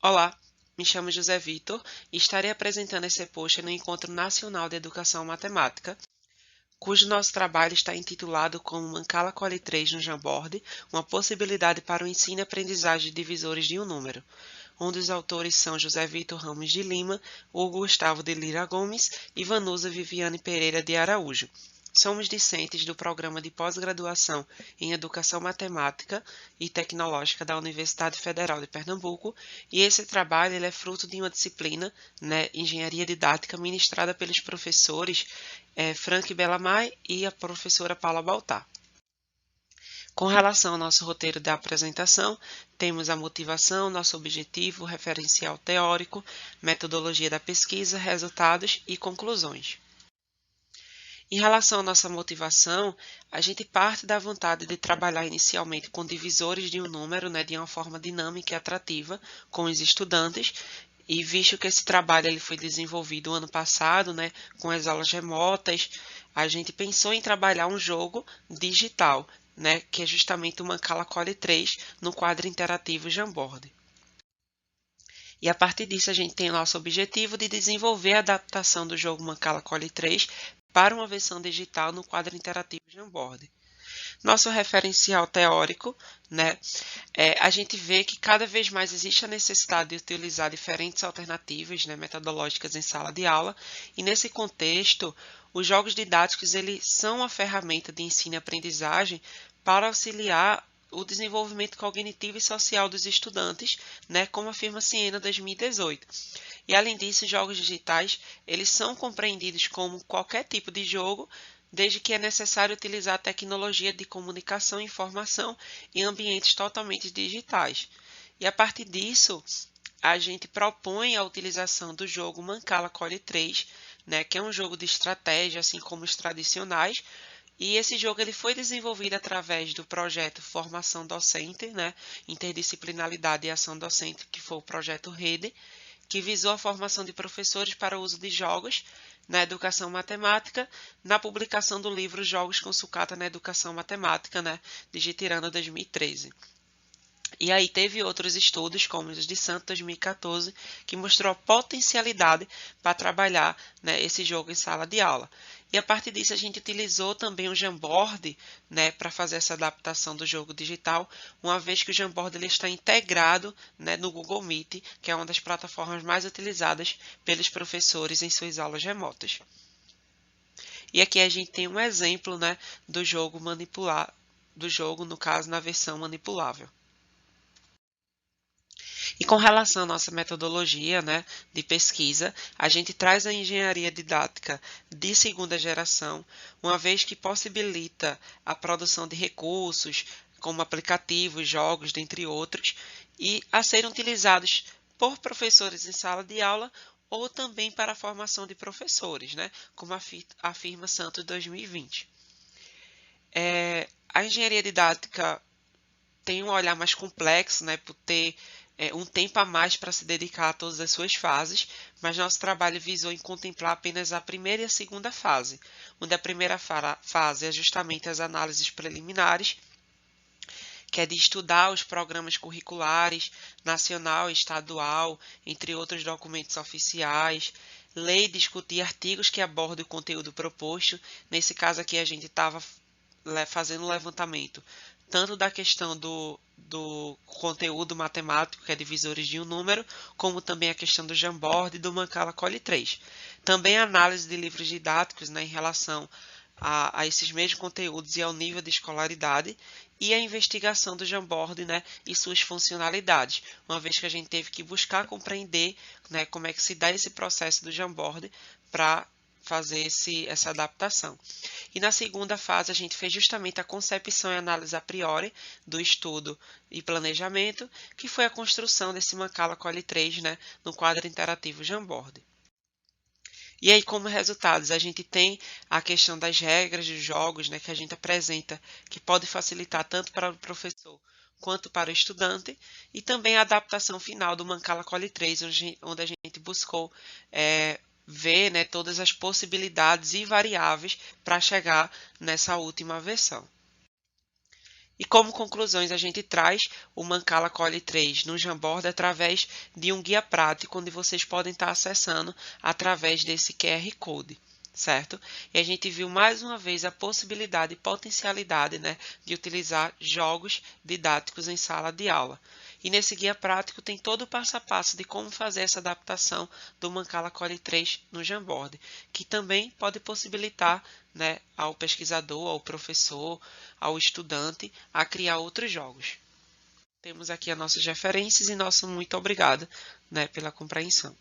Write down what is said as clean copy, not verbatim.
Olá, me chamo José Vitor e estarei apresentando esse post no Encontro Nacional de Educação Matemática, cujo nosso trabalho está intitulado como Mancala Cole 3 no Jamboard, uma possibilidade para o ensino e aprendizagem de divisores de um número. Um dos autores são José Vitor Ramos de Lima, Hugo Gustavo de Lira Gomes e Vanusa Viviane Pereira de Araújo. Somos discentes do Programa de Pós-Graduação em Educação Matemática e Tecnológica da Universidade Federal de Pernambuco e esse trabalho ele é fruto de uma disciplina, Engenharia Didática, ministrada pelos professores Frank Bellamai e a professora Paula Baltar. Com relação ao nosso roteiro da apresentação, temos a motivação, nosso objetivo, referencial teórico, metodologia da pesquisa, resultados e conclusões. Em relação à nossa motivação, a gente parte da vontade de trabalhar inicialmente com divisores de um número, de uma forma dinâmica e atrativa com os estudantes, e visto que esse trabalho ele foi desenvolvido ano passado, com as aulas remotas, a gente pensou em trabalhar um jogo digital, que é justamente o Mancala Cole 3 no quadro interativo Jamboard. E a partir disso a gente tem o nosso objetivo de desenvolver a adaptação do jogo Mancala Cole 3 para uma versão digital no quadro interativo Jamboard. Nosso referencial teórico, a gente vê que cada vez mais existe a necessidade de utilizar diferentes alternativas metodológicas em sala de aula, e nesse contexto, os jogos didáticos eles são uma ferramenta de ensino e aprendizagem para auxiliar o desenvolvimento cognitivo e social dos estudantes, como afirma a Siena 2018. E além disso, os jogos digitais eles são compreendidos como qualquer tipo de jogo, desde que é necessário utilizar a tecnologia de comunicação e informação em ambientes totalmente digitais. E a partir disso, a gente propõe a utilização do jogo Mancala Cole 3, que é um jogo de estratégia, assim como os tradicionais, e esse jogo ele foi desenvolvido através do projeto Formação Docente, Interdisciplinaridade e Ação Docente, que foi o projeto Rede, que visou a formação de professores para o uso de jogos na educação matemática, na publicação do livro Jogos com Sucata na Educação Matemática, de Gitirana 2013. E aí teve outros estudos, como os de Santos 2014, que mostrou a potencialidade para trabalhar esse jogo em sala de aula. E a partir disso a gente utilizou também o Jamboard para fazer essa adaptação do jogo digital, uma vez que o Jamboard ele está integrado no Google Meet, que é uma das plataformas mais utilizadas pelos professores em suas aulas remotas. E aqui a gente tem um exemplo do jogo no caso, na versão manipulável. E com relação à nossa metodologia de pesquisa, a gente traz a engenharia didática de segunda geração, uma vez que possibilita a produção de recursos, como aplicativos, jogos, dentre outros, e a serem utilizados por professores em sala de aula ou também para a formação de professores, como afirma Santos 2020. A engenharia didática tem um olhar mais complexo, por ter um tempo a mais para se dedicar a todas as suas fases, mas nosso trabalho visou em contemplar apenas a primeira e a segunda fase, onde a primeira fase é justamente as análises preliminares, que é de estudar os programas curriculares, nacional e estadual, entre outros documentos oficiais, ler e discutir artigos que abordam o conteúdo proposto. Nesse caso aqui a gente estava fazendo um levantamento tanto da questão do conteúdo matemático, que é divisores de um número, como também a questão do Jamboard e do Mancala Cole 3. Também a análise de livros didáticos em relação a esses mesmos conteúdos e ao nível de escolaridade, e a investigação do Jamboard e suas funcionalidades, uma vez que a gente teve que buscar compreender como é que se dá esse processo do Jamboard para fazer essa adaptação. E na segunda fase a gente fez justamente a concepção e análise a priori do estudo e planejamento, que foi a construção desse Mancala Cole 3 no quadro interativo Jamboard. E aí, como resultados, a gente tem a questão das regras dos jogos, que a gente apresenta, que pode facilitar tanto para o professor quanto para o estudante, e também a adaptação final do Mancala Cole 3, onde a gente buscou ver todas as possibilidades e variáveis para chegar nessa última versão. E como conclusões, a gente traz o Mancala Core 3 no Jamboard através de um guia prático, onde vocês podem estar acessando através desse QR Code, certo? E a gente viu mais uma vez a possibilidade e potencialidade, né, de utilizar jogos didáticos em sala de aula. E nesse guia prático tem todo o passo a passo de como fazer essa adaptação do Mancala Core 3 no Jamboard, que também pode possibilitar, né, ao pesquisador, ao professor, ao estudante a criar outros jogos. Temos aqui as nossas referências e nosso muito obrigado, né, pela compreensão.